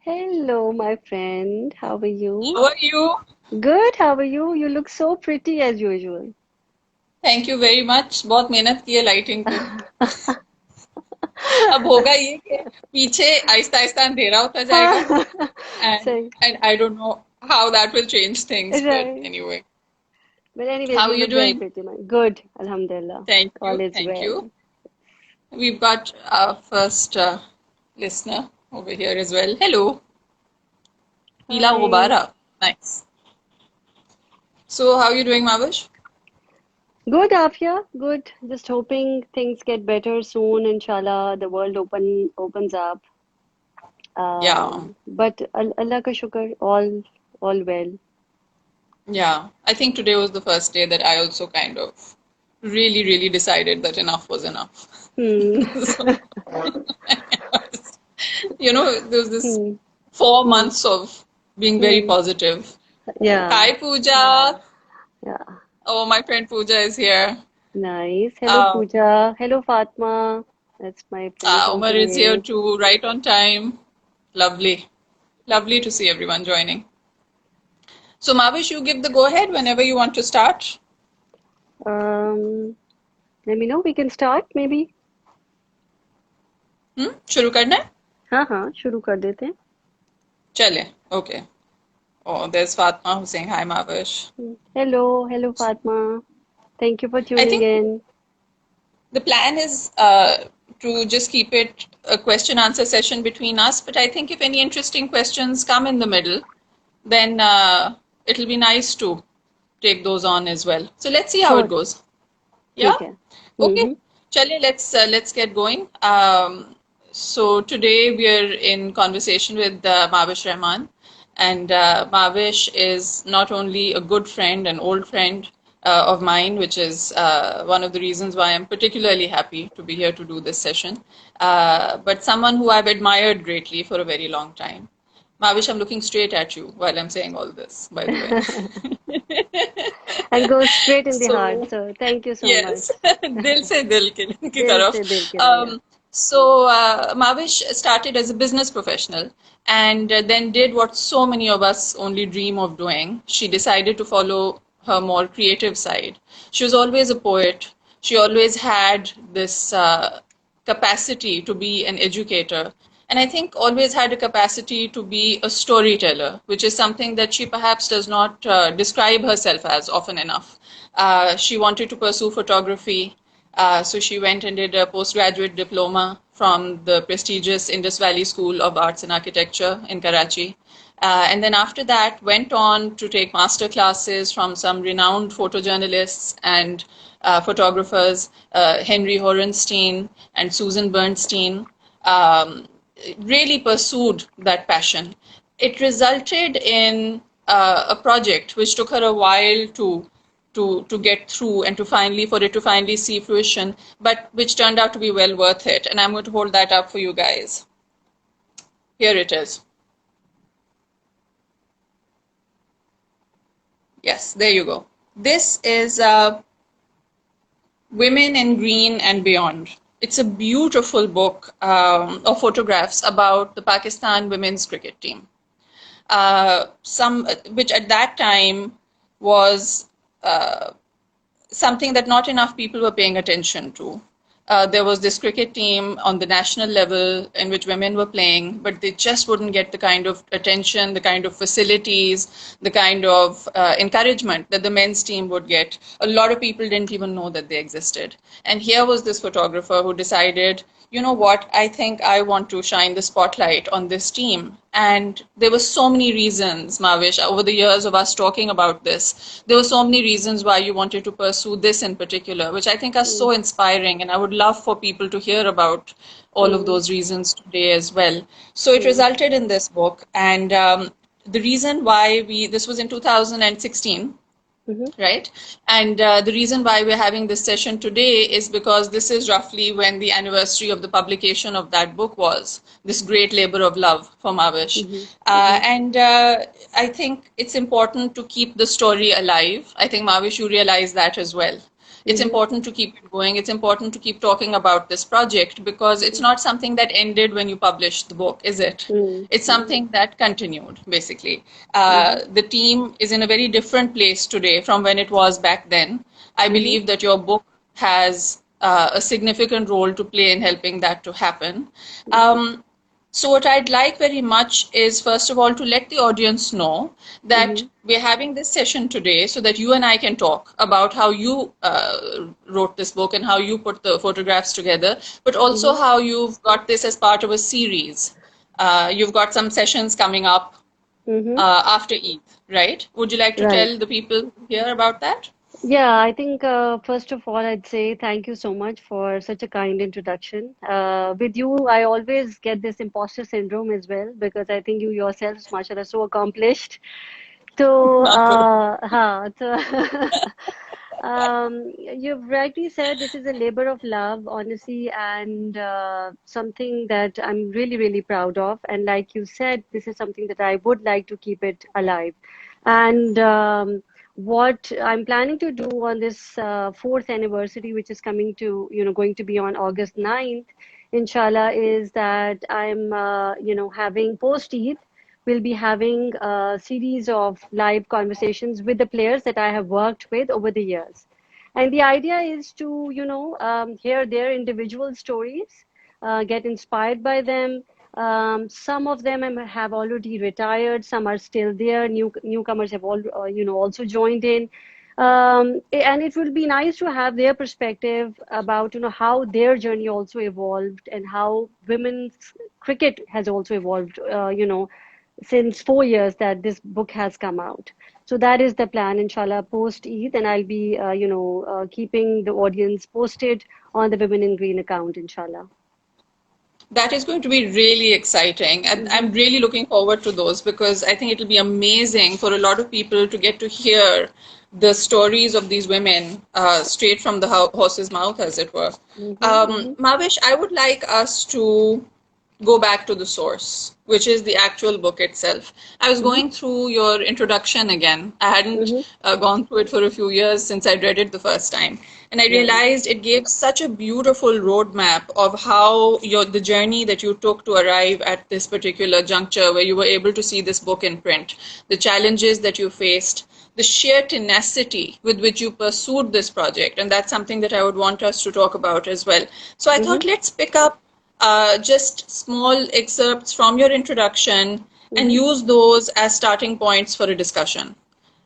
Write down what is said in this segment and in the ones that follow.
Hello, my friend. How are you? How are you? Good. How are you? You look so pretty as usual. Thank you very much बहुत मेहनत की है lighting पे अब होगा ये कि पीछे आहिस्ता आहिस्ता अंधेरा होता जाएगा and Say, and I don't know how that will change things but right. Anyway But anyways, how you are you look very doing pretty, man. Good. Alhamdulillah. All is thank you well. we've got our first listener over here as well hello Pila Hi. Gubara nice so how are you doing Mavish Good, Afia. Good. Just hoping things get better soon, inshallah. The world opens up. yeah But Allah ka shukr, all well. yeah I think today was the first day that I also kind of really decided that enough was enough Hmm. so, there was this Hmm. four Hmm. months of being very Hmm. positive. Yeah. Hi, Pooja. Yeah. Oh, my friend Pooja is here. Nice. Hello, Uh, Pooja. Hello, Fatma. That's my friend from Umar is here Kuwait. too, right on time. Lovely. Lovely to see everyone joining. So, Mavish, you give the go ahead whenever you want to start. Um, Let me know. We can start, maybe. शुरू करना है? हाँ हाँ शुरू कर देते हैं. चले. Okay. Oh, there's Fatma who's saying hi, Mavish. Hello, Fatma. Thank you for I tuning think in. the plan is to just keep it a question answer session between us. But I think if any interesting questions come in the middle, then it'll be nice to take those on as well. So let's see how it Sure. goes. Yeah. ठीक है. Okay. Hmm. Chale, let's get going. So today we are in conversation with Mahwash Rehman, and Mahwash is not only a good friend, an old friend of mine, which is one of the reasons why I'm particularly happy to be here to do this session, but someone who I've admired greatly for a very long time. Mahwash, I'm looking straight at you while I'm saying all this, by the way. And go straight in the heart. So So thank you so much. yes, दिल से दिल की दिल तरफ. से दिल की तरफ. Um, so Mavish started as a business professional and then did what so many of us only dream of doing. She decided to follow her more creative side. She was always a poet. She always had this capacity to be an educator. And I think always had a capacity to be a storyteller, which is something that she perhaps does not describe herself as often enough. She wanted to pursue photography, so she went and did a postgraduate diploma from the prestigious Indus Valley School of Arts and Architecture in Karachi. And then after that, went on to take master classes from some renowned photojournalists and photographers, Henry Horenstein and Susan Burnstine. Um, really pursued that passion. It resulted in a project which took her a while to get through and to finally for it to finally see fruition, but which turned out to be well worth it. And I'm going to hold that up for you guys. Here it is. Yes, there you go. This is Women in Green and Beyond. It's a beautiful book of photographs about the Pakistan women's cricket team. Some which at that time was something that not enough people were paying attention to. There was this cricket team on the national level in which women were playing, but they just wouldn't get the kind of attention, the kind of facilities, the kind of encouragement that the men's team would get. A lot of people didn't even know that they existed. And here was this photographer who decided, you know what, I think I want to shine the spotlight on this team. And there were so many reasons, Mavish, over the years of us talking about this. There were so many reasons why you wanted to pursue this in particular, which I think are so Mm, inspiring. And I would love for people to hear about all of mm, those reasons today as well. So it mm, resulted in this book. And the reason why this was in 2016, mhm, right? And the reason why we're having this session today is because this is roughly when the anniversary of the publication of that book was, this great labor of love for Mavish. mhm, mhm, And I think it's important to keep the story alive. I think, Mavish, you realize that as well. It's Mm-hmm. important to keep it going. It's important to keep talking about this project because it's not something that ended when you published the book, is it? It's Mm-hmm. something that continued, basically. Mm-hmm. The team is in a very different place today from when it was back then. I Mm-hmm. believe that your book has a significant role to play in helping that to happen. Mm-hmm. Um, so, what I'd like very much is, first of all, to let the audience know that Mm-hmm. we're having this session today so that you and I can talk about how you wrote this book and how you put the photographs together, but also Mm-hmm. how you've got this as part of a series. You've got some sessions coming up Mm-hmm. after Eid, right? Would you like to Right. tell the people here about that? Yeah, I think first of all, I'd say thank you so much for such a kind introduction. With you, I always get this imposter syndrome as well because I think you yourself, mashallah, are so accomplished. So, you've rightly said this is a labor of love, honesty, and something that I'm really, really proud of. And like you said, this is something that I would like to keep it alive. And what I'm planning to do on this fourth anniversary, which is coming to, going to be on August 9th, inshallah, is that I'm, having post-Eid, we'll be having a series of live conversations with the players that I have worked with over the years. And the idea is to, hear their individual stories, get inspired by them. Some of them have already retired, some are still there. Newcomers have also joined in. And it would be nice to have their perspective about, how their journey also evolved and how women's cricket has also evolved, since 4 years that this book has come out. So that is the plan, inshallah, post Eid, and I'll be, keeping the audience posted on the Women in Green account, inshallah. That is going to be really exciting. And Mm-hmm. I'm really looking forward to those because I think it'll be amazing for a lot of people to get to hear the stories of these women straight from the horse's mouth, as it were. Mm-hmm. Mm-hmm. Mavish, I would like us to go back to the source, which is the actual book itself. I was Mm-hmm. going through your introduction again. I hadn't Mm-hmm. gone through it for a few years since I read it the first time. And I Right. realized it gave such a beautiful roadmap of how the journey that you took to arrive at this particular juncture where you were able to see this book in print, the challenges that you faced, the sheer tenacity with which you pursued this project. And that's something that I would want us to talk about as well. So I Mm-hmm. thought let's pick up just small excerpts from your introduction and Mm-hmm. use those as starting points for a discussion,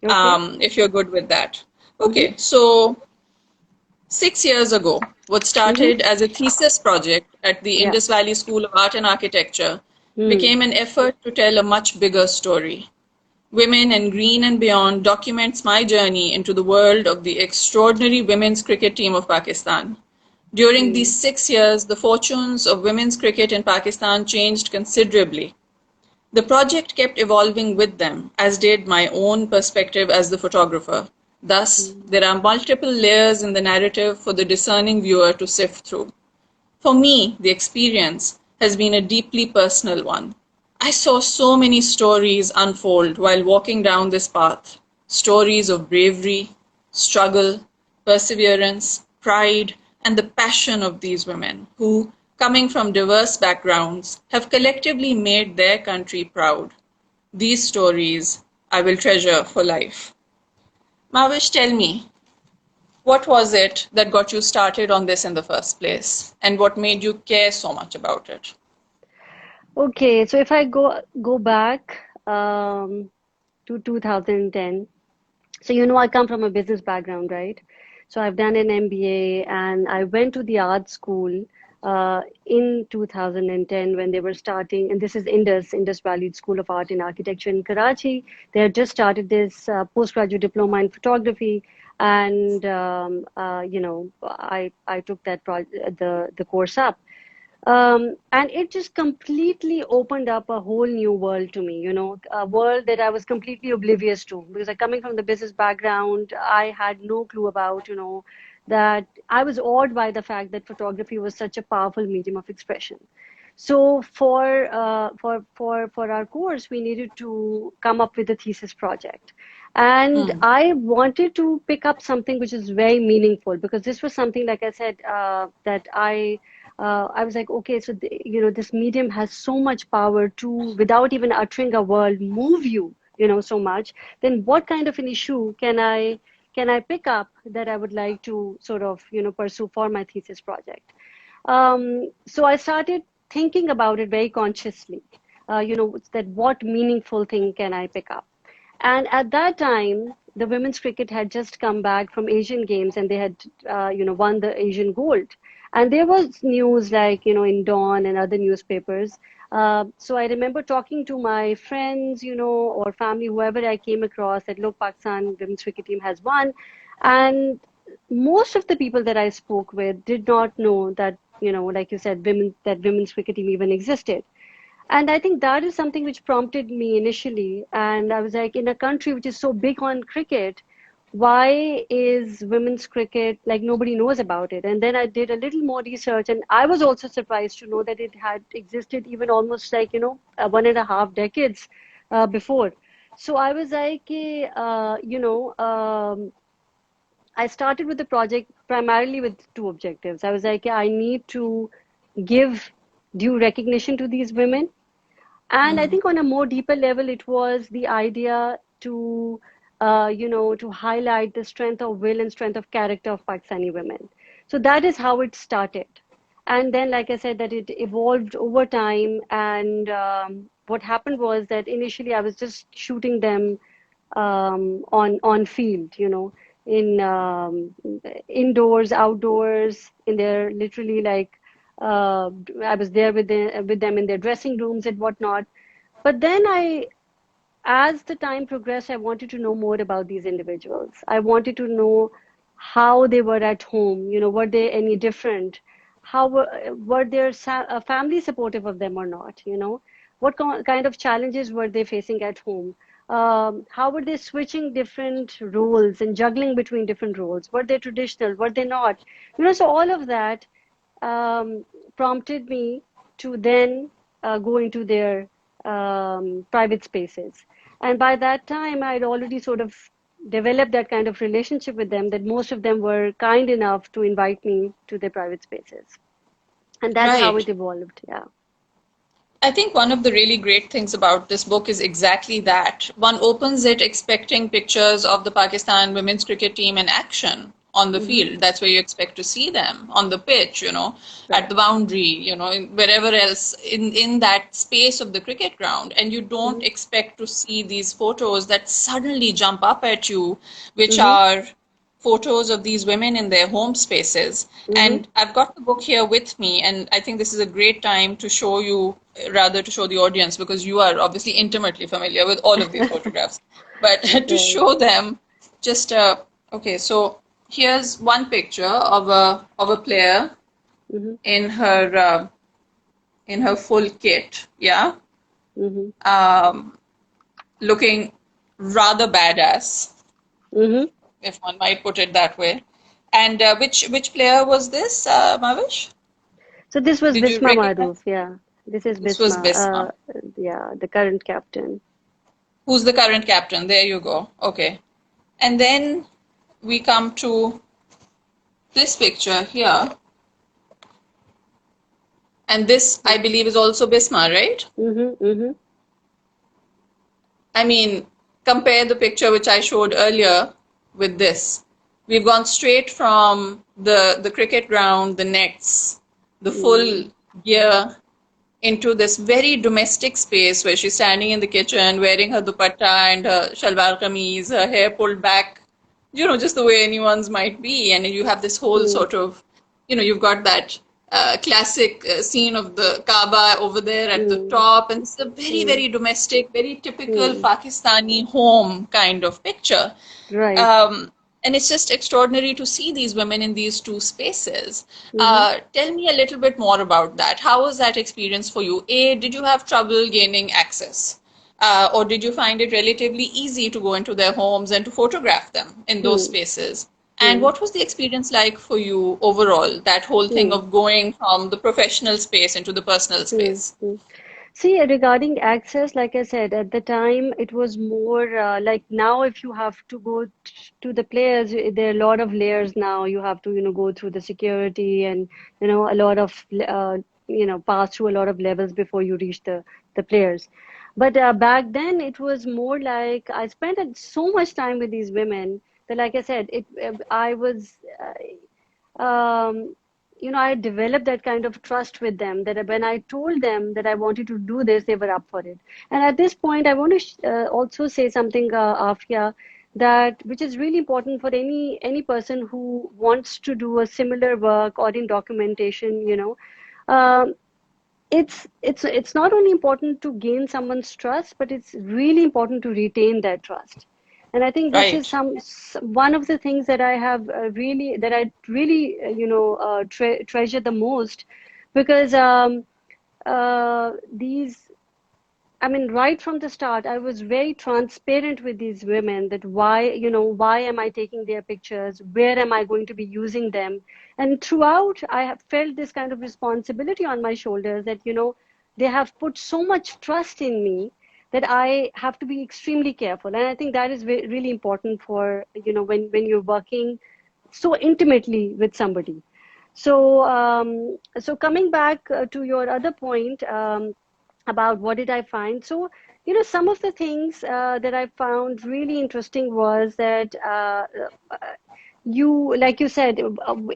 Okay. if you're good with that. Mm-hmm. Okay, so 6 years ago, what Mm-hmm. started as a thesis project at the Yeah. Indus Valley School of Art and Architecture Hmm. became an effort to tell a much bigger story. Women in Green and Beyond documents my journey into the world of the extraordinary women's cricket team of Pakistan. During Hmm. these 6 years, the fortunes of women's cricket in Pakistan changed considerably. The project kept evolving with them, as did my own perspective as the photographer. Thus, Hmm. there are multiple layers in the narrative for the discerning viewer to sift through. For me, the experience has been a deeply personal one. I saw so many stories unfold while walking down this path. Stories of bravery, struggle, perseverance, pride, and the passion of these women who, coming from diverse backgrounds, have collectively made their country proud. These stories I will treasure for life. Mavish, tell me, what was it that got you started on this in the first place, and what made you care so much about it? Okay, so if I go back to 2010. So, I come from a business background, right? So, I've done an MBA and I went to the art school in 2010 when they were starting, and this is Indus Valley School of Art and Architecture in Karachi. They had just started this postgraduate diploma in photography, and I took the course up. And it just completely opened up a whole new world to me, a world that I was completely oblivious to because coming from the business background, I had no clue about, that I was awed by the fact that photography was such a powerful medium of expression. So for our course, we needed to come up with a thesis project. And Hmm. I wanted to pick up something which is very meaningful, because this was something, like I said, that I was like, okay, so this medium has so much power to, without even uttering a word, move you, so much. Then what kind of an issue can I pick up that I would like to sort of, pursue for my thesis project? So I started thinking about it very consciously. That what meaningful thing can I pick up? And at that time, the women's cricket had just come back from Asian Games, and they had, won the Asian gold. And there was news like, in Dawn and other newspapers. So I remember talking to my friends, or family, whoever I came across, that look, Pakistan women's cricket team has won. And most of the people that I spoke with did not know that, like you said, that women's cricket team even existed. And I think that is something which prompted me initially. And I was like, in a country which is so big on cricket, why is women's cricket like nobody knows about it? And then I did a little more research, and I was also surprised to know that it had existed even almost like, 1.5 decades before. So I was like, I started with the project primarily with two objectives. I was like, I need to give due recognition to these women, and I Hmm. think on a more deeper level, it was the idea to, to highlight the strength of will and strength of character of Pakistani women. So that is how it started. And then, like I said, that it evolved over time. And what happened was that initially I was just shooting them on field, in indoors, outdoors, in their literally like I was there with them in their dressing rooms and whatnot. But then as the time progressed, I wanted to know more about these individuals. I wanted to know how they were at home. Were they any different? How were their family supportive of them or not? What kind of challenges were they facing at home? How were they switching different roles and juggling between different roles? Were they traditional? Were they not? So all of that um, prompted me to then go into their private spaces. And by that time, I'd already sort of developed that kind of relationship with them, that most of them were kind enough to invite me to their private spaces. And that's how Right. it evolved. Yeah. I think one of the really great things about this book is exactly that. One opens it expecting pictures of the Pakistan women's cricket team in action on the Hmm. field. That's where you expect to see them on the pitch, at Right. the boundary, wherever else in that space of the cricket ground. And you don't Hmm. expect to see these photos that suddenly jump up at you, which Hmm. are photos of these women in their home spaces. Hmm. And I've got the book here with me, and I think this is a great time to show you, rather to show the audience, because you are obviously intimately familiar with all of these photographs. But to Right. show them, just okay, so here's one picture of a player Hmm. in her full kit, yeah, Hmm. um, looking rather badass, Hmm. if one might put it that way. And which player was this, Mavish? So this was Did you Bisma recognize? Maroof. Yeah. This is This was Bisma. Bisma. Yeah, the current captain. Who's the current captain? There you go. Okay. And then we come to this picture here. And this, I believe, is also Bisma, right? Hmm. Hmm. I mean, compare the picture which I showed earlier with this. We've gone straight from the cricket ground, the nets, the full Mm. gear, into this very domestic space where she's standing in the kitchen wearing her dupatta and her shalwar kameez, her hair pulled back, just the way anyone's might be. And you have this whole Mm. sort of, you've got that classic scene of the Kaaba over there at the Mm. top. And it's a very, Mm. very domestic, very typical Mm. Pakistani home kind of picture. Right. Um, and it's just extraordinary to see these women in these two spaces. Mm-hmm. Tell me a little bit more about that. How was that experience for you? A, did you have trouble gaining access? Or did you find it relatively easy to go into their homes and to photograph them in those Mm. spaces? And Mm. what was the experience like for you overall, that whole thing Mm. of going from the professional space into the personal Mm. space? Mm. See, regarding access, like I said, at the time it was more like now if you have to go to the players, there are a lot of layers now. You have to, go through the security and, a lot of, pass through a lot of levels before you reach the players. But back then it was more like I spent so much time with these women that, like I said, I was. I developed that kind of trust with them that when I told them that I wanted to do this, they were up for it. And at this point, I want to also say something, Afia, that which is really important for any person who wants to do a similar work or in documentation. Um, it's not only important to gain someone's trust, but it's really important to retain that trust. And I think this is Right. one of the things that I really treasure the most, because these I mean, right from the start, I was very transparent with these women that why am I taking their pictures? Where am I going to be using them? And throughout, I have felt this kind of responsibility on my shoulders that, they have put so much trust in me that I have to be extremely careful. And I think that is really important for, when you're working so intimately with somebody. So coming back to your other point, about what did I find. So, some of the things that I found really interesting was that like you said,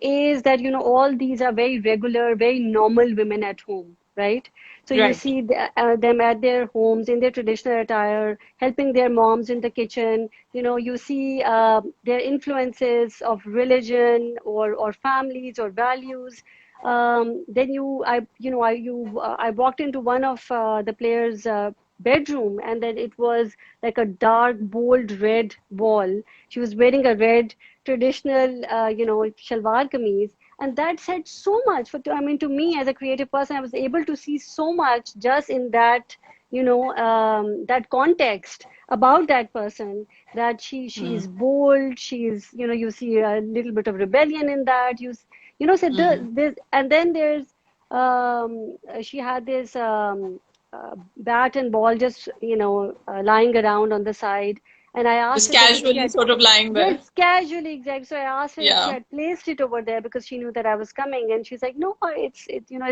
is that, all these are very regular, very normal women at home, right? So you Right. see them at their homes in their traditional attire, helping their moms in the kitchen. You see their influences of religion or families or values. Then I walked into one of the players' bedroom, and then it was like a dark, bold red wall. She was wearing a red traditional, shalwar kameez, and that said so much. To me as a creative person, I was able to see so much just in that, that context about that person. That she's bold. She's, you see a little bit of rebellion in that. So there's and then there's she had this bat and ball just lying around on the side, and I asked Just her that if she casually had, sort of lying there. yes, casually, exactly. So I asked her if she Yeah. had placed it over there because she knew that I was coming, and she's like, no, it's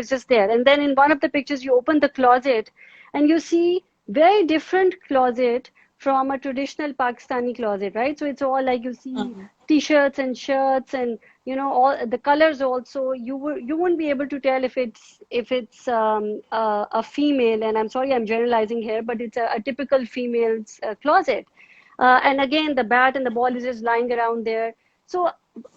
just there. And then in one of the pictures, you open the closet, and you see very different closet from a traditional Pakistani closet, right? So it's all like you see Mhm. t-shirts and shirts, and all the colors also. You won't be able to tell if it's a female, and I'm sorry I'm generalizing here, but it's a typical female's closet. And again, the bat and the ball is just lying around there. So,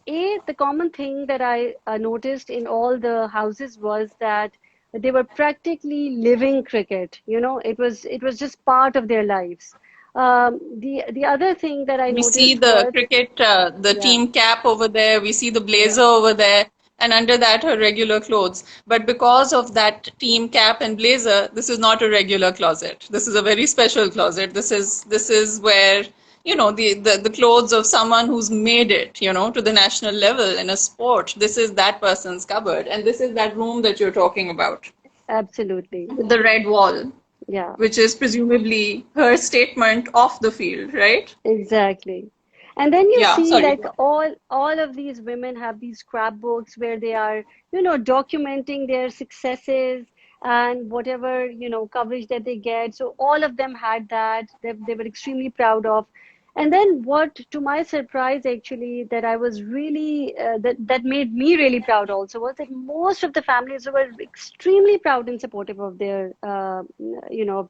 the common thing that I noticed in all the houses was that they were practically living cricket. It was just part of their lives. The other thing that I We see noticed the was, cricket, the yeah, team cap over there. We see the yeah, blazer over there, and under that her regular clothes. But because of that team cap and blazer, this is not a regular closet. This is a very special closet. This is where the clothes of someone who's made it, to the national level in a sport. This is that person's cupboard, and this is that room that you're talking about absolutely, with the red wall, yeah. which is presumably her statement off the field, right? Exactly. And then you Yeah, see sorry. like all of these women have these scrapbooks where they are, documenting their successes and whatever, coverage that they get. So all of them had that. They were extremely proud of. And then what, to my surprise, actually, that I was really that made me really proud also was that most of the families were extremely proud and supportive of their, of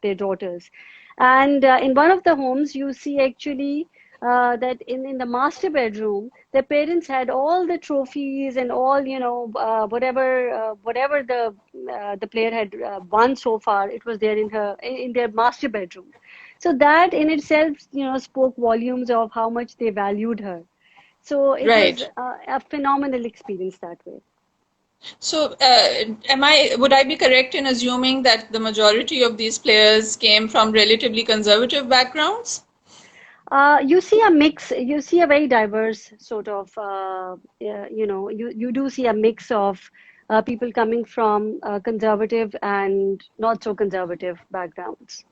their daughters. And in one of the homes, you see actually that in the master bedroom, the parents had all the trophies and all, whatever the player had won so far, it was there in their master bedroom. So that in itself, spoke volumes of how much they valued her. So it was Right. a phenomenal experience that way. So, would I be correct in assuming that the majority of these players came from relatively conservative backgrounds? You see a mix, you see a very diverse sort of, you do see a mix of people coming from conservative and not so conservative backgrounds.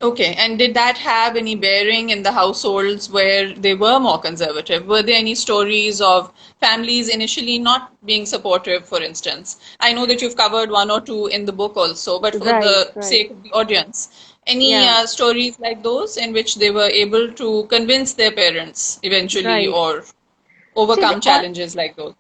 Okay, and did that have any bearing in the households where they were more conservative? Were there any stories of families initially not being supportive, for instance? I know that you've covered one or two in the book also, but for Right, the right. sake of the audience, any Yeah, stories like those in which they were able to convince their parents eventually right. or See, overcome challenges like those?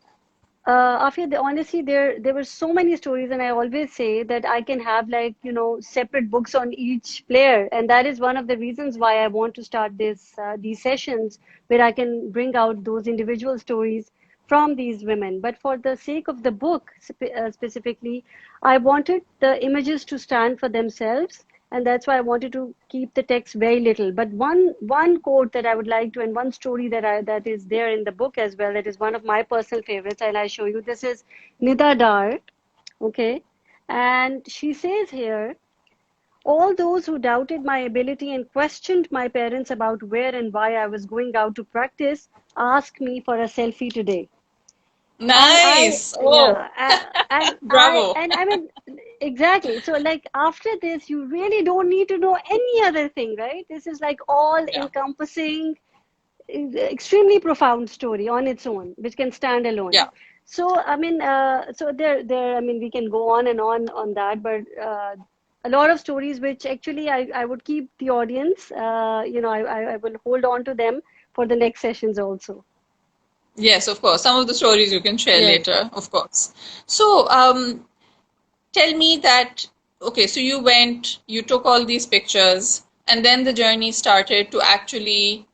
Afia, honestly, there were so many stories, and I always say that I can have like separate books on each player, and that is one of the reasons why I want to start these sessions where I can bring out those individual stories from these women. But for the sake of the book specifically, I wanted the images to stand for themselves, and that's why I wanted to keep the text very little. But one quote that I would like to, and one story that is there in the book as well, that is one of my personal favorites, and I show you. This is Nida Dar, okay, and she says here, all those who doubted my ability and questioned my parents about where and why I was going out to practice ask me for a selfie today. And I, Nice. Oh, yeah, bravo. and I mean, exactly. So, like, after this, you really don't need to know any other thing, right? This is like all Yeah. encompassing, extremely profound story on its own, which can stand alone. Yeah. So, I mean, I mean, we can go on and on that, but a lot of stories which actually I would keep the audience, I will hold on to them for the next sessions also. Yes, of course. Some of the stories you can share Yes. later, of course. So, tell me that, okay, so you went, you took all these pictures, and then the journey started to actually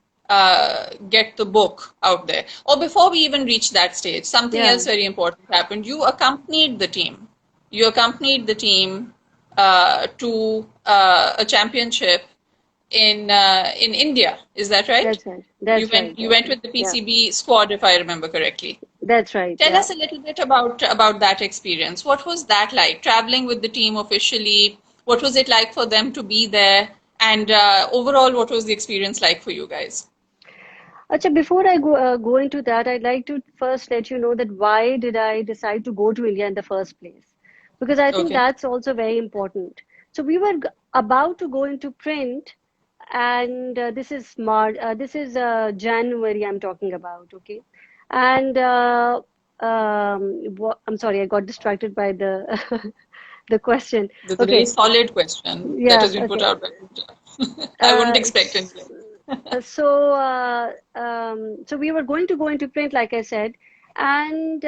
get the book out there. Or before we even reached that stage, something Yeah. else very important happened. You accompanied the team. You accompanied the team to a championship in India. Is that right? That's right. That's right. You That's went right. with the Yeah. PCB squad, if I remember correctly. That's right. Tell Yeah. us a little bit about that experience. What was that like, traveling with the team officially? What was it like for them to be there? And overall, what was the experience like for you guys? Acha, before I go into that, I'd like to first let you know that why did I decide to go to India in the first place? Because I think Okay. that's also very important. So we were about to go into print, and this is January I'm talking about, okay? And I'm sorry, I got distracted by the the question. That's a very Okay, solid question that yeah, has been put okay. out by Pooja. I wouldn't expect S- anything. so we were going to go into print, like I said, and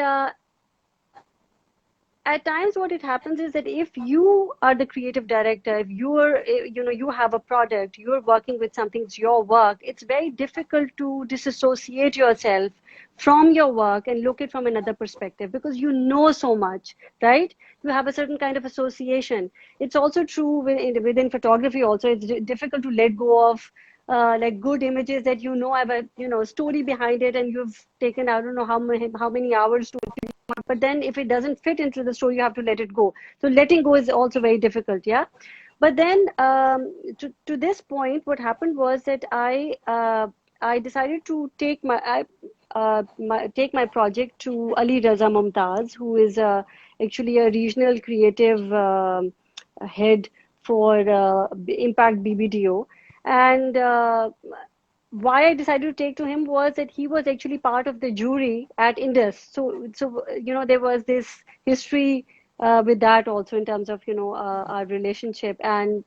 at times what it happens is that if you are the creative director, if you have a product, you're working with something, it's your work, it's very difficult to disassociate yourself from your work and look it from another perspective because you know so much, right? You have a certain kind of association. It's also true within photography also. It's difficult to let go of like good images that have a story behind it, and you've taken I don't know how many hours to, but then if it doesn't fit into the story, you have to let it go. So letting go is also very difficult, yeah. But then to this point, what happened was that I decided to take my project to Ali Raza Mumtaz, who is actually a regional creative head for Impact BBDO. And why I decided to take to him was that he was actually part of the jury at Indus. So there was this history with that also in terms of our relationship and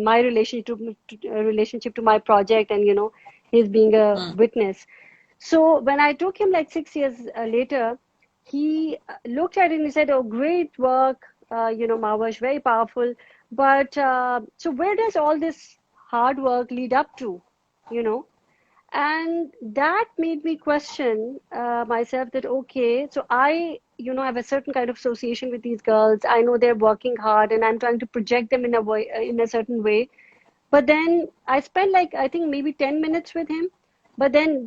my relationship to my project, and his being a Hmm. witness. So when I took him like 6 years later, he looked at it and he said, "Oh, great work, Mahwash, very powerful. But so where does all this hard work lead up to?" You know, and that made me question myself that, okay, so I have a certain kind of association with these girls. I know they're working hard and I'm trying to project them in a way, in a certain way. But then I spent like, I think maybe 10 minutes with him. But then,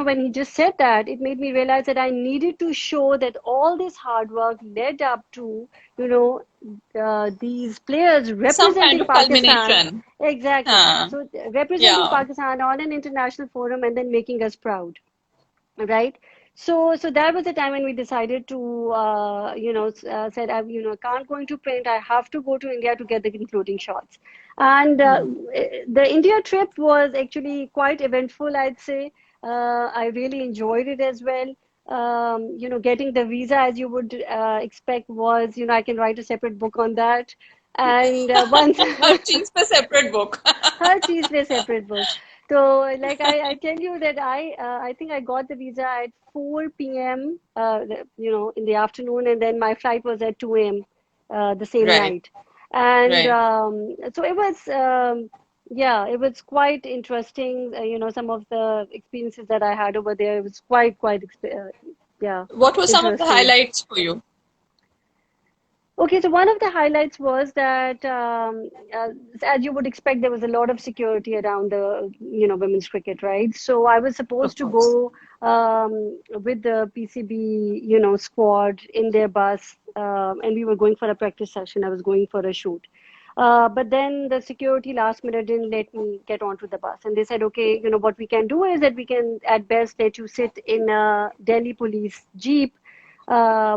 when he just said that, it made me realize that I needed to show that all this hard work led up to, these players Some kind representing of Pakistan. culmination. Exactly. Huh. So representing Yeah. Pakistan on an international forum and then making us proud, right? So that was the time when we decided to, said, can't go into print. I have to go to India to get the concluding shots. And Hmm. the India trip was actually quite eventful, I'd say. I really enjoyed it as well. Getting the visa, as you would expect, was, I can write a separate book on that. And once Her cheese per separate book. her cheese पे separate book. So, like I tell you that I think I got the visa at 4 p.m. In the afternoon, and then my flight was at 2 a.m. The same Right, night, and right. so it was yeah, it was quite interesting. Some of the experiences that I had over there, it was yeah, What were some of the interesting. highlights for you? Okay, so one of the highlights was that, as you would expect, there was a lot of security around the, women's cricket, right? So I was supposed Of to course. go with the PCB, squad in their bus, and we were going for a practice session. I was going for a shoot. But then the security last minute didn't let me get onto the bus. And they said, okay, what we can do is that we can at best let you sit in a Delhi police jeep,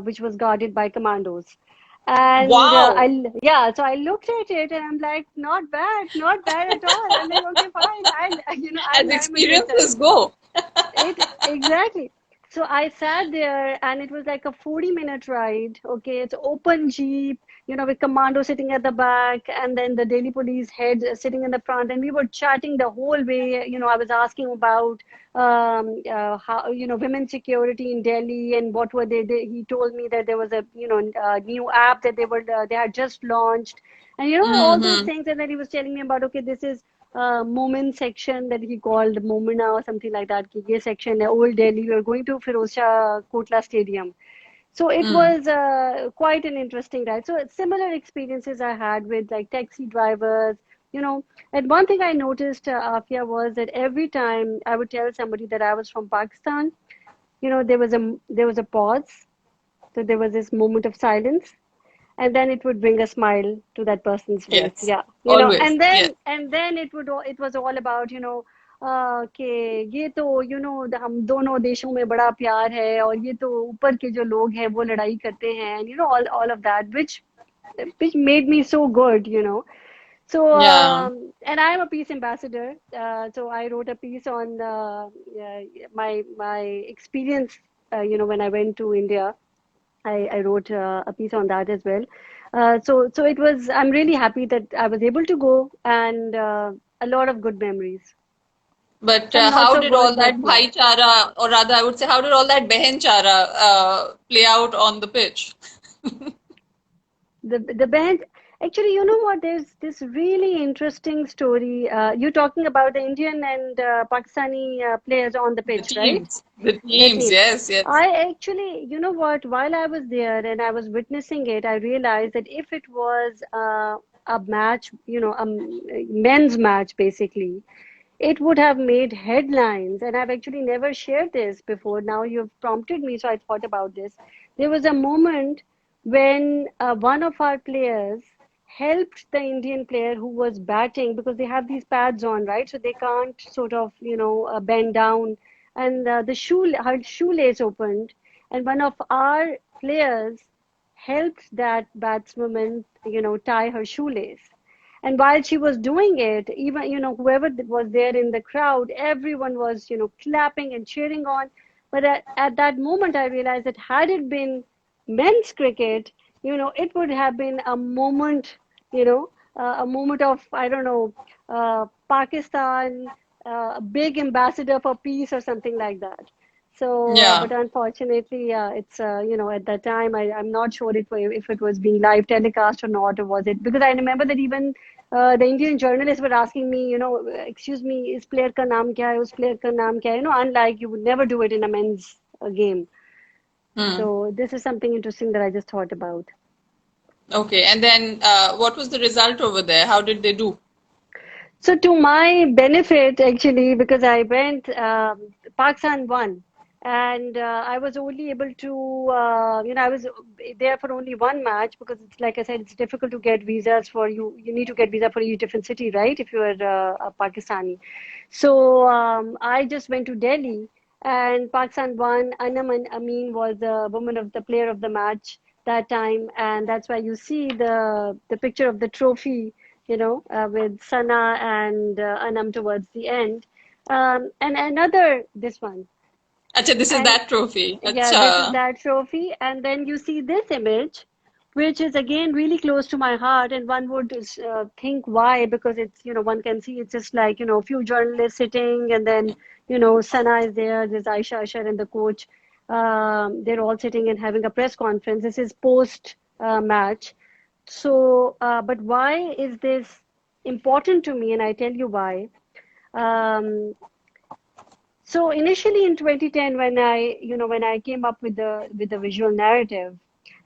which was guarded by commandos. And Wow. yeah, so I looked at it and I'm like, not bad at all. I'm like, okay, fine. As I'm against that. experiences go. It exactly. So I sat there and it was like a 40-minute ride. Okay, it's open jeep, with commando sitting at the back and then the Delhi police head sitting in the front. And we were chatting the whole way. I was asking about how, women's security in Delhi and what were he told me that there was a, new app that they had just launched and, all those Hmm. things. And then he was telling me about, okay, this is Moment section that he called Momina or something like that. कि ये section है Old Delhi. We were going to Firozshah Kotla Stadium. So it Hmm. was quite an interesting ride. So similar experiences I had with like taxi drivers, you know. And one thing I noticed, Afia, was that every time I would tell somebody that I was from Pakistan, there was a pause. So there was this moment of silence, and then it would bring a smile to that person's face. Yes. Yeah, Always. and Yes. then it was all about कि ये तो हम दोनों देशों में बड़ा प्यार है और ये तो ऊपर के जो लोग हैं वो लड़ाई करते हैं and all of that which made me so good. So Yeah. and I'm a peace ambassador, so I wrote a piece on my experience when I went to India. I wrote a piece on that as well. So it was, I'm really happy that I was able to go and a lot of good memories. But Some not how so did all good, but that yeah. bhaichara, or rather, I would say, how did all that behenchara play out on the pitch? The band, actually, you know what? There's this really interesting story. You're talking about the Indian and Pakistani players on the The pitch, right? teams. The The teams. team. Yes, yes. I actually, you know what, while I was there and I was witnessing it, I realized that if it was a match, a men's match basically, it would have made headlines. And I've actually never shared this before. Now you've prompted me, so I thought about this. There was a moment when one of our players helped the Indian player who was batting because they have these pads on, right? So they can't sort of, bend down. And her shoelace opened, and one of our players helped that batswoman, tie her shoelace. And while she was doing it, even, whoever was there in the crowd, everyone was, clapping and cheering on. But at that moment, I realized that had it been men's cricket, it would have been a moment, a moment of, I don't know, Pakistan, a big ambassador for peace or something like that. So, Yeah. but unfortunately, it's at that time I'm not sure if it was being live telecast or not, or was it? Because I remember that even the Indian journalists were asking me, excuse me, is player ka naam kya hai? Us player ka naam kya hai? Unlike you would never do it in a men's game. Hmm. So this is something interesting that I just thought about. Okay. And then what was the result over there? How did they do? So to my benefit, actually, because I went, Pakistan won, and I was only able to, I was there for only one match because it's like I said, it's difficult to get visas for you. You need to get visa for each different city, right? If you are a Pakistani. So I just went to Delhi. and Pakistan won. Anam and Amin was the player of the match that time, and that's why you see the picture of the trophy, with Sana and Anam towards the end. And another this one, Acha, this is and that trophy. yeah, this is Acha. that trophy. And then you see this image, which is again really close to my heart. And one would think why, because it's, one can see it's just like, a few journalists sitting, and then, Sana is there, there's Aisha Ashar and the coach. They're all sitting and having a press conference. This is post match. So, but why is this important to me? And I tell you why. Um, so initially in 2010, when I came up with the visual narrative,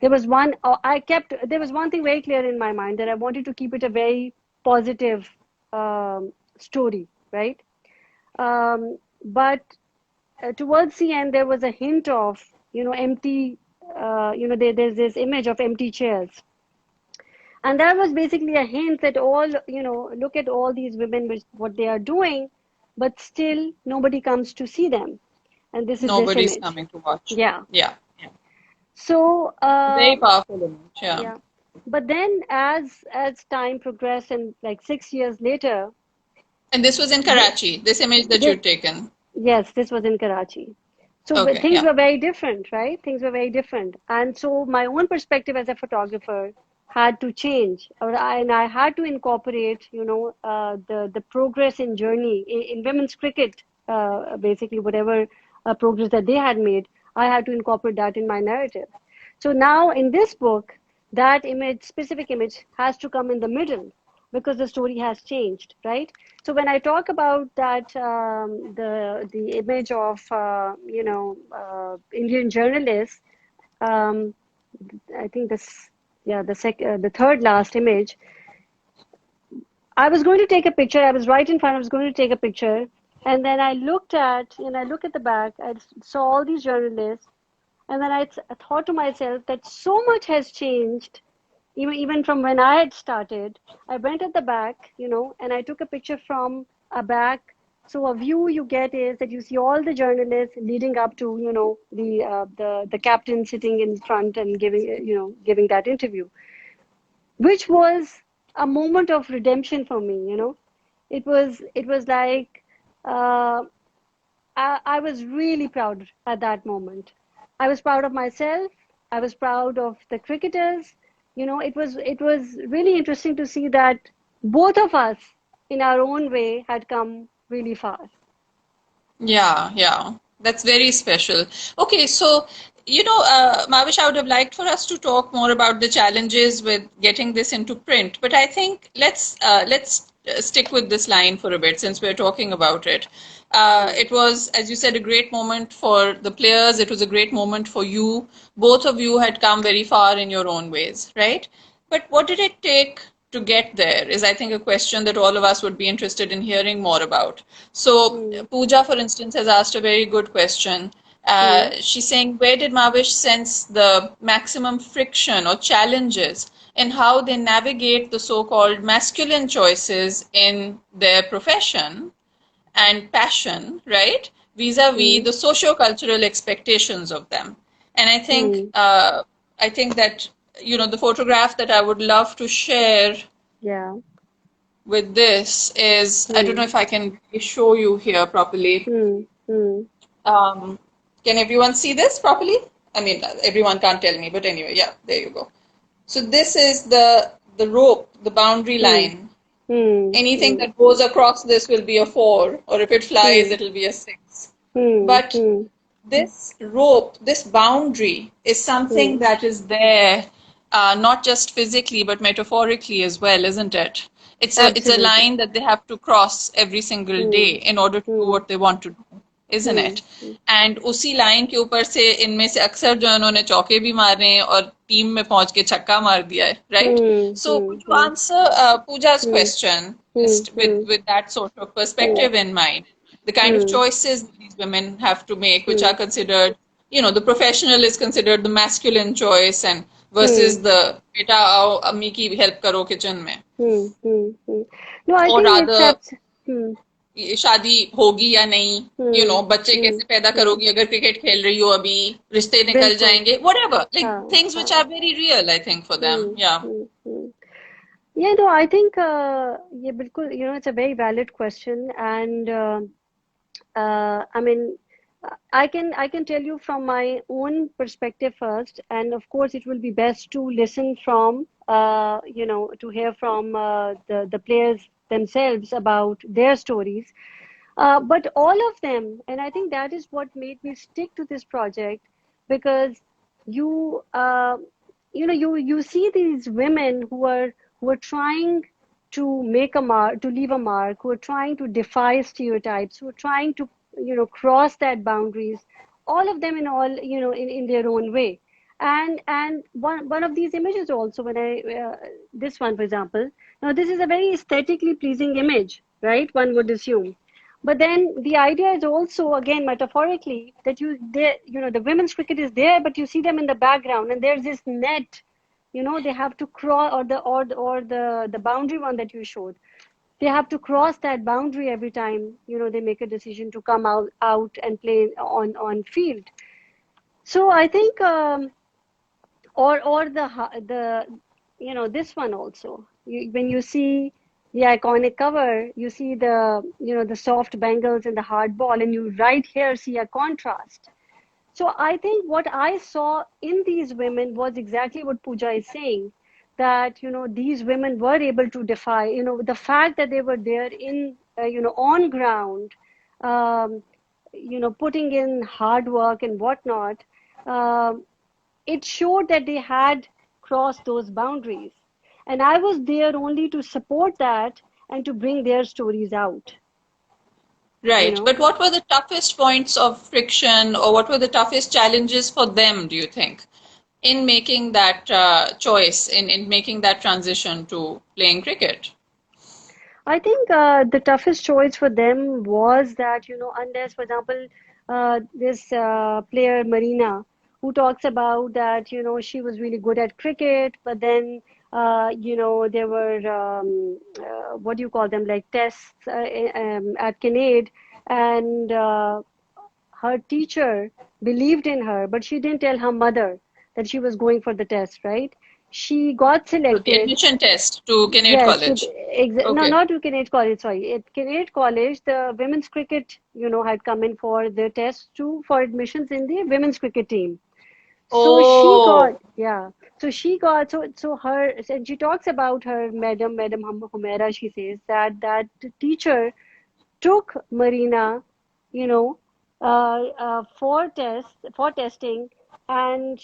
there was one thing very clear in my mind, that I wanted to keep it a very positive story, right? But towards the end, there was a hint of, empty, there's this image of empty chairs. And that was basically a hint that look at all these women, what they are doing, but still nobody comes to see them. And this is this Nobody's image. coming to watch. Yeah. Yeah. Yeah. So, Very powerful image. Yeah. yeah. But then as time progressed, and like 6 years later, And this was in th Karachi, this image that this, you'd taken. yes, this was in Karachi. So Okay. things Yeah. were very different, right? Things were very different. And so my own perspective as a photographer had to change, and I had to incorporate, the progress in journey in women's cricket, basically whatever progress that they had made, I had to incorporate that in my narrative. So now in this book, that image, specific image, has to come in the middle because the story has changed, right? So when I talk about that, the image of Indian journalists, um, I think the third last image. I was going to take a picture. I was right in front. I was going to take a picture, and then I look at the back. I saw all these journalists, and then I thought to myself that so much has changed, even from when I had started. I went at the back, and I took a picture from a back. So a view you get is that you see all the journalists leading up to, the captain sitting in front and giving that interview, which was a moment of redemption for me. It was like, uh, I was really proud at that moment. I was proud of myself. I was proud of the cricketers. It was really interesting to see that both of us, in our own way, had come really far. Yeah, yeah, that's very special. Okay, so Mavish, I would have liked for us to talk more about the challenges with getting this into print, but I think let's stick with this line for a bit since we're talking about it. Hmm. It was, as you said, a great moment for the players. It was a great moment for you. Both of you had come very far in your own ways, right? But what did it take to get there is, I think, a question that all of us would be interested in hearing more about. So, Hmm. Pooja, for instance, has asked a very good question. Hmm. She's saying, where did Mavish sense the maximum friction or challenges in how they navigate the so-called masculine choices in their profession and passion, right? Vis-a-vis Hmm. the socio-cultural expectations of them. And Hmm. I think that, the photograph that I would love to share Yeah. with this is, I don't know Hmm. if I can show you here properly. Hmm. Hmm. Um, can everyone see this properly? I mean, everyone can't tell me, but anyway, yeah, there you go. So this is the rope, the boundary Hmm. line. Hmm. Anything Hmm. that goes across this will be a 4, or if it flies, Hmm. it'll be a 6. Hmm. But Hmm. this rope, this boundary is Hmm. something that is there, not just physically, but metaphorically as well, isn't it? It's a Absolutely. line that they have to cross every single day Hmm. in order to do Hmm. what they want to do, isn't Hmm. it? And उसी line के ऊपर से इनमें से अक्सर जो है उन्होंने चौके भी मारे हैं और टीम में पहुंच के छक्का मार दिया है right Hmm. So Hmm. Could you Hmm. Answer Pooja's Hmm. question Hmm. just Hmm. with that sort of Hmm. perspective in mind the kind of Hmm. choices these women have to make which Hmm. are considered the professional is considered the masculine choice and Hmm. versus the beta आओ अम्मी की help करो kitchen में Hmm. Hmm. Hmm. No, I or think it's rather abs. Hmm. ये शादी होगी या नहीं, बच्चे कैसे पैदा हम्म, करोगी अगर क्रिकेट खेल रही हो, अभी रिश्ते निकल बिल्कुल। जाएंगे, whatever, like हाँ, things which are हाँ। very real, I think, for them. Hmm, Yeah. Hmm, Yeah, no, I think ये बिल्कुल, it's a very valid question, and I mean, I can tell you from my own perspective first, and of course, it will be best to listen from to hear from the players themselves about their stories. But all of them, and I think that is what made me stick to this project, because you you see these women who are trying to make a mark, to leave a mark, who are trying to defy stereotypes, who are trying to cross that boundaries, all of them in all in their own way. And one of these images also, when I this one, for example, now this is a very aesthetically pleasing image, right? One would assume. But then the idea is also, again, metaphorically, that the women's cricket is there, but you see them in the background, and there's this net, they have to cross, or the boundary one that you showed. They have to cross that boundary every time, they make a decision to come out and play on field. So I think, or this one also. When you see the iconic cover, you see the soft bangles and the hard ball, and you right here see a contrast. So I think what I saw in these women was exactly what Pooja is saying, that these women were able to defy, the fact that they were there in on ground, um, putting in hard work and whatnot. Um, it showed that they had crossed those boundaries. And I was there only to support that and to bring their stories out, you Right. know. But what were the toughest points of friction, or what were the toughest challenges for them, do you think, in making that choice, in making that transition to playing cricket? I think the toughest choice for them was that, unless, for example, this player, Marina, who talks about that, she was really good at cricket, but then, there were, what do you call them, like tests at Kinnaid, and her teacher believed in her, but she didn't tell her mother that she was going for the test, right? She got So the selected. admission test to Kinnaid Yes, College. no, Okay. not to Kinnaid College, sorry. At Kinnaid College, the women's cricket, had come in for the test for admissions in the women's cricket team. So she got, Oh, yeah. So she got, so her, and she talks about her Madam Humaira. She says that the teacher took Marina, you know, for testing, and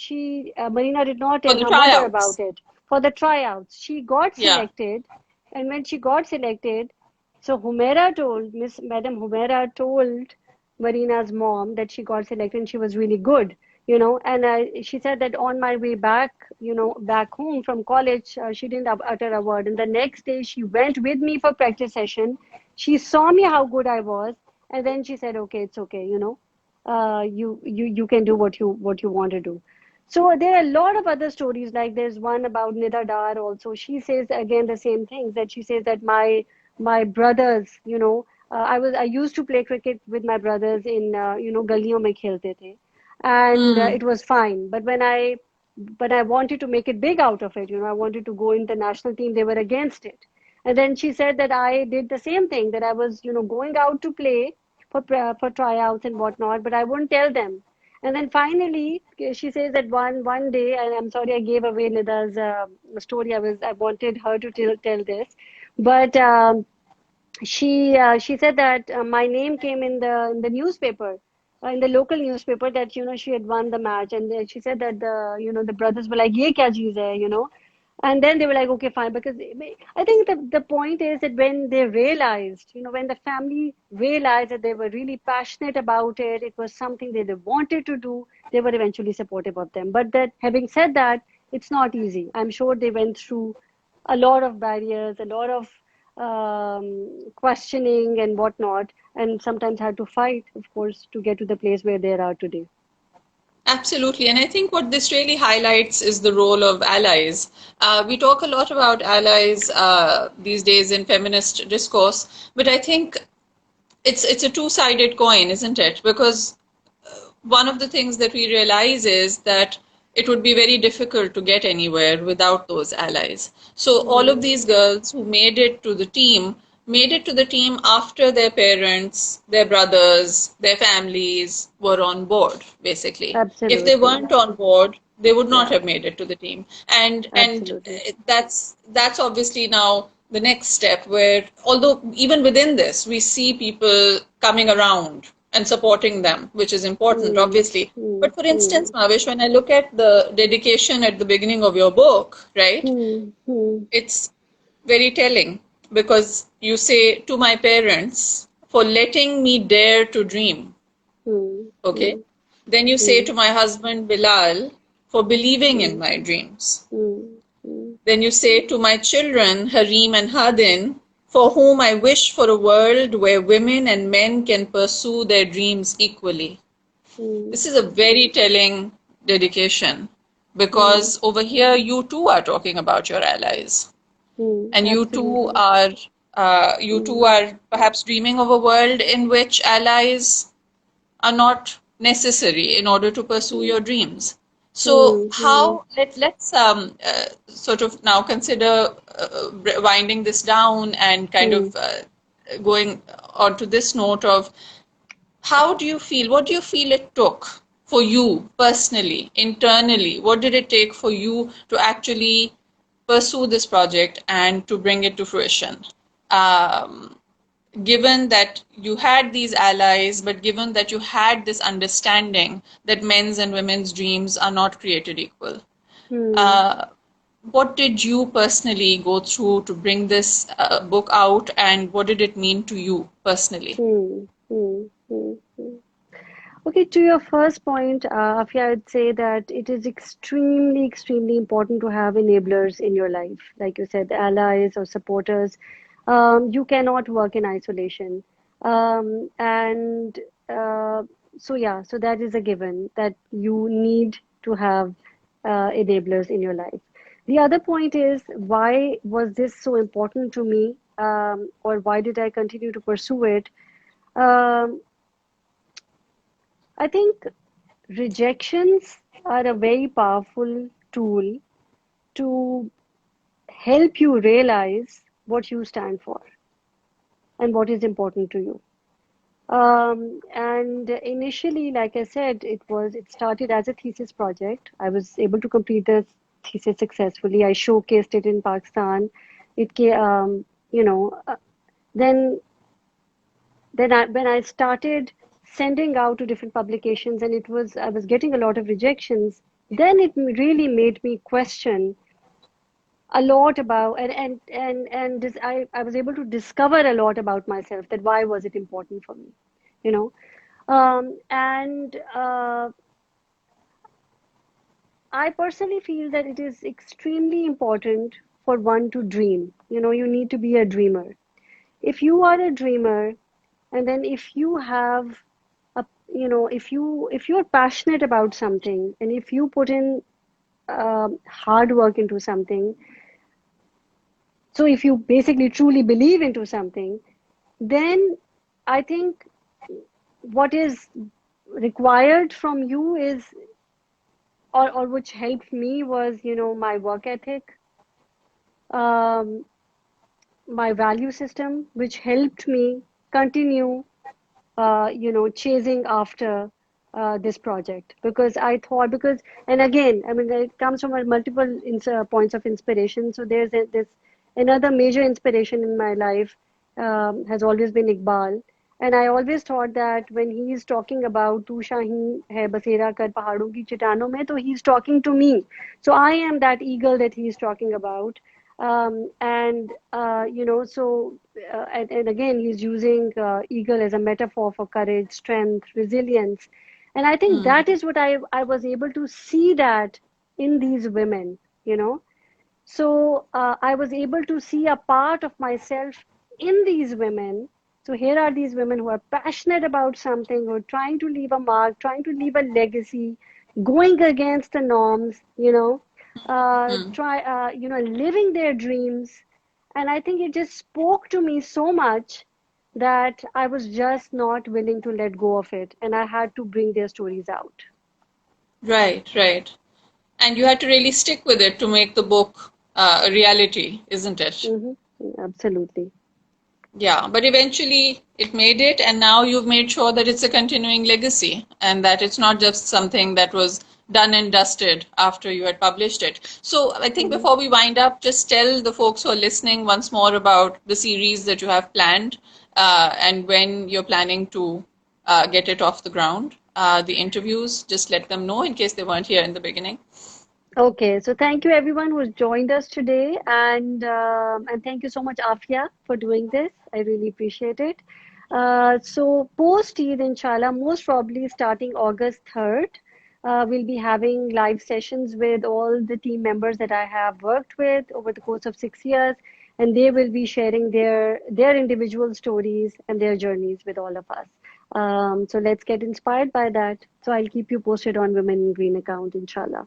Marina did not for tell the her mother about tryouts. it for the tryouts. She got Yeah. selected, and when she got selected, so Madam Humaira told Marina's mom that she got selected and she was really good, and she said that on my way back, back home from college, she didn't utter a word. And the next day, she went with me for practice session. She saw me how good I was, and then she said, "Okay, it's okay, you can do what you want to do." So there are a lot of other stories. Like there's one about Nida Dar also. She says again the same things, that she says that my brothers, I used to play cricket with my brothers in galiyon mein khelte the, and Mm. it was fine. But I wanted to make it big out of it. I wanted to go in the national team. They were against it. And then she said that I did the same thing, that I was, going out to play for tryouts and whatnot, but I wouldn't tell them. And then finally, she says that one day, and I'm sorry I gave away Nida's story. I wanted her to tell this, but she said that my name came in the newspaper, in the local newspaper, that she had won the match. And then she said that the brothers were like, "Ye kya cheez hai?" And then they were like, "Okay, fine," because I think the point is that when they realized, when the family realized that they were really passionate about it, it was something that they wanted to do, they were eventually supportive of them. But that, having said that, it's not easy. I'm sure they went through a lot of barriers, a lot of questioning and whatnot, and sometimes had to fight, of course, to get to the place where they are today. Absolutely. And I think what this really highlights is the role of allies. We talk a lot about allies these days in feminist discourse, but I think it's a two-sided coin, isn't it? Because one of the things that we realize is that it would be very difficult to get anywhere without those allies. So all of Hmm. these girls who made it to the team made it to the team after their parents, their brothers, their families were on board, basically. If they Absolutely. weren't on board, they would not Yeah, have made it to the team. And absolutely. that's obviously now the next step where, although even within this we see people coming around and supporting them, which is important, Hmm. obviously. Hmm. But for Hmm. instance, Mavish, when I look at the dedication at the beginning of your book, right, Hmm. Hmm. it's very telling because you say, to my parents, for letting me dare to dream. Hmm. Okay. Hmm. Then you say, Hmm. to my husband Bilal, for believing in Hmm. my dreams. Hmm. Hmm. Then you say, to my children, Harim and Hadin, for whom I wish for a world where women and men can pursue their dreams equally. Hmm. This is a very telling dedication Hmm. because over here you too are talking about your allies, and Absolutely. you too Hmm. are perhaps dreaming of a world in which allies are not necessary in order to pursue Hmm. your dreams. So Hmm. Hmm. how let's sort of now consider winding this down and kind Hmm. of going on to this note of how do you feel? What do you feel it took for you personally, internally? What did it take for you to actually pursue this project and to bring it to fruition? Um, Given that you had these allies, but given that you had this understanding that men's and women's dreams are not created equal, Hmm. uh, what did you personally go through to bring this book out, and what did it mean to you personally? Hmm. Hmm. Hmm. Hmm. Okay, to your first point, Afia, I'd say that it is extremely, extremely important to have enablers in your life. Like you said, allies or supporters. You cannot work in isolation. And so, yeah, so that is a given that you need to have enablers in your life. The other point is, why was this so important to me, or why did I continue to pursue it? Um, I think rejections are a very powerful tool to help you realize what you stand for and what is important to you. And initially, like I said, it started as a thesis project. I was able to complete the thesis successfully. I showcased it in Pakistan. It ca- you know, then when I started sending out to different publications, and I was getting a lot of rejections, then it really made me question a lot about, I was able to discover a lot about myself, that why was it important for me, you know. And I personally feel that it is extremely important for one to dream. You know, you need to be a dreamer. If you are a dreamer, and then if you have a, if you're passionate about something, and if you put in hard work into something, so if you basically truly believe into something, then I think what is required from you is, or which helped me was, my work ethic, um, my value system, which helped me continue chasing after this project, because I thought, and again, I mean, it comes from a multiple points of inspiration. So this another major inspiration in my life has always been Iqbal. And I always thought that when he is talking about "Tu Shahin hai basera kar pahadon ki chitanon mein," so he's talking to me. So I am that eagle that he's talking about. And and again, he's using eagle as a metaphor for courage, strength, resilience. And I think Hmm. that is what I was able to see that in these women, you know. So I was able to see a part of myself in these women. So here are these women who are passionate about something, who are trying to leave a mark, trying to leave a legacy, going against the norms, Hmm. living their dreams. And I think it just spoke to me so much that I was just not willing to let go of it, and I had to bring their stories out. Right, right. And you had to really stick with it to make the book a reality, isn't it? Hmm. Absolutely. Yeah, but eventually it made it, and now you've made sure that it's a continuing legacy and that it's not just something that was done and dusted after you had published it. So I think Hmm. before we wind up, just tell the folks who are listening once more about the series that you have planned and when you're planning to get it off the ground. The interviews, just let them know in case they weren't here in the beginning. Okay, so thank you everyone who's joined us today, and thank you so much, Afia, for doing this. I really appreciate it. So post Eid, inshallah, most probably starting August 3rd, we'll be having live sessions with all the team members that I have worked with over the course of 6 years, and they will be sharing their individual stories and their journeys with all of us. So let's get inspired by that. So I'll keep you posted on Women in Green account, inshallah.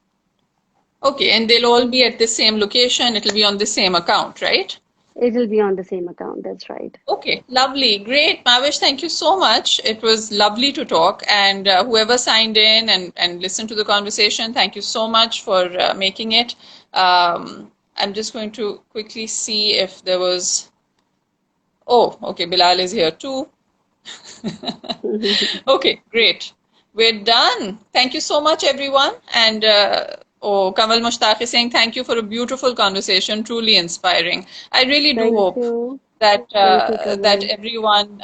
Okay, and they'll all be at the same location. It'll be on the same account, right? It will be on the same account. That's right. Okay, lovely. Great. Mavish, thank you so much. It was lovely to talk. And whoever signed in and listened to the conversation, thank you so much for making it. I'm just going to quickly see if there was. Oh, okay, Bilal is here too. Okay, great. We're done. Thank you so much, everyone. And Kamal Mushtaq is saying thank you for a beautiful conversation, truly inspiring. I really do Thank hope you. that Thank you, that Kamal. everyone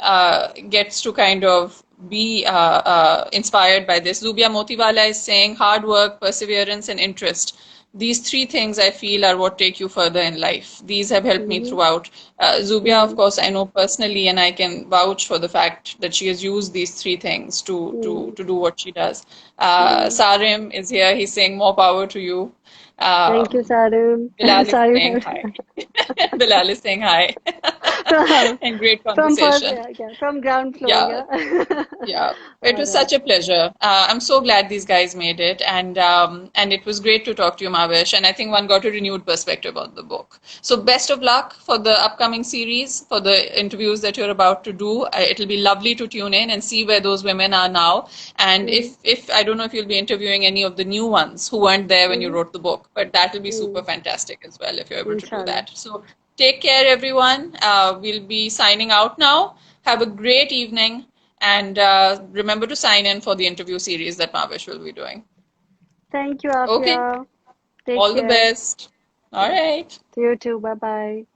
gets to kind of be inspired by this. Zubia Motiwala is saying hard work, perseverance, and interest. These three things I feel are what take you further in life. These have helped me Hmm. throughout. Zubia, of Hmm. course, I know personally, and I can vouch for the fact that she has used these three things Hmm. to do what she does. Hmm. Sarim is here. He's saying more power to you. Thank you, Um, Sarum. Bilal is saying Sarum. hi. Bilal is saying hi. from And great from first, conversation. yeah, from ground floor, Yeah, yeah. yeah, it All was right. such a pleasure. I'm so glad these guys made it, and it was great to talk to you, Mavish. And I think one got a renewed perspective on the book. So best of luck for the upcoming series, for the interviews that you're about to do. It'll be lovely to tune in and see where those women are now. And Hmm. if I don't know if you'll be interviewing any of the new ones who weren't there when you Hmm. wrote the book, but that will be super Hmm. fantastic as well if you're able to do Inshallah. that. So take care, everyone. We'll be signing out now. Have a great evening. And remember to sign in for the interview series that Mavish will be doing. Thank you, Okay, Afia. Take all the care. best. All Yeah. right. You too. Bye bye.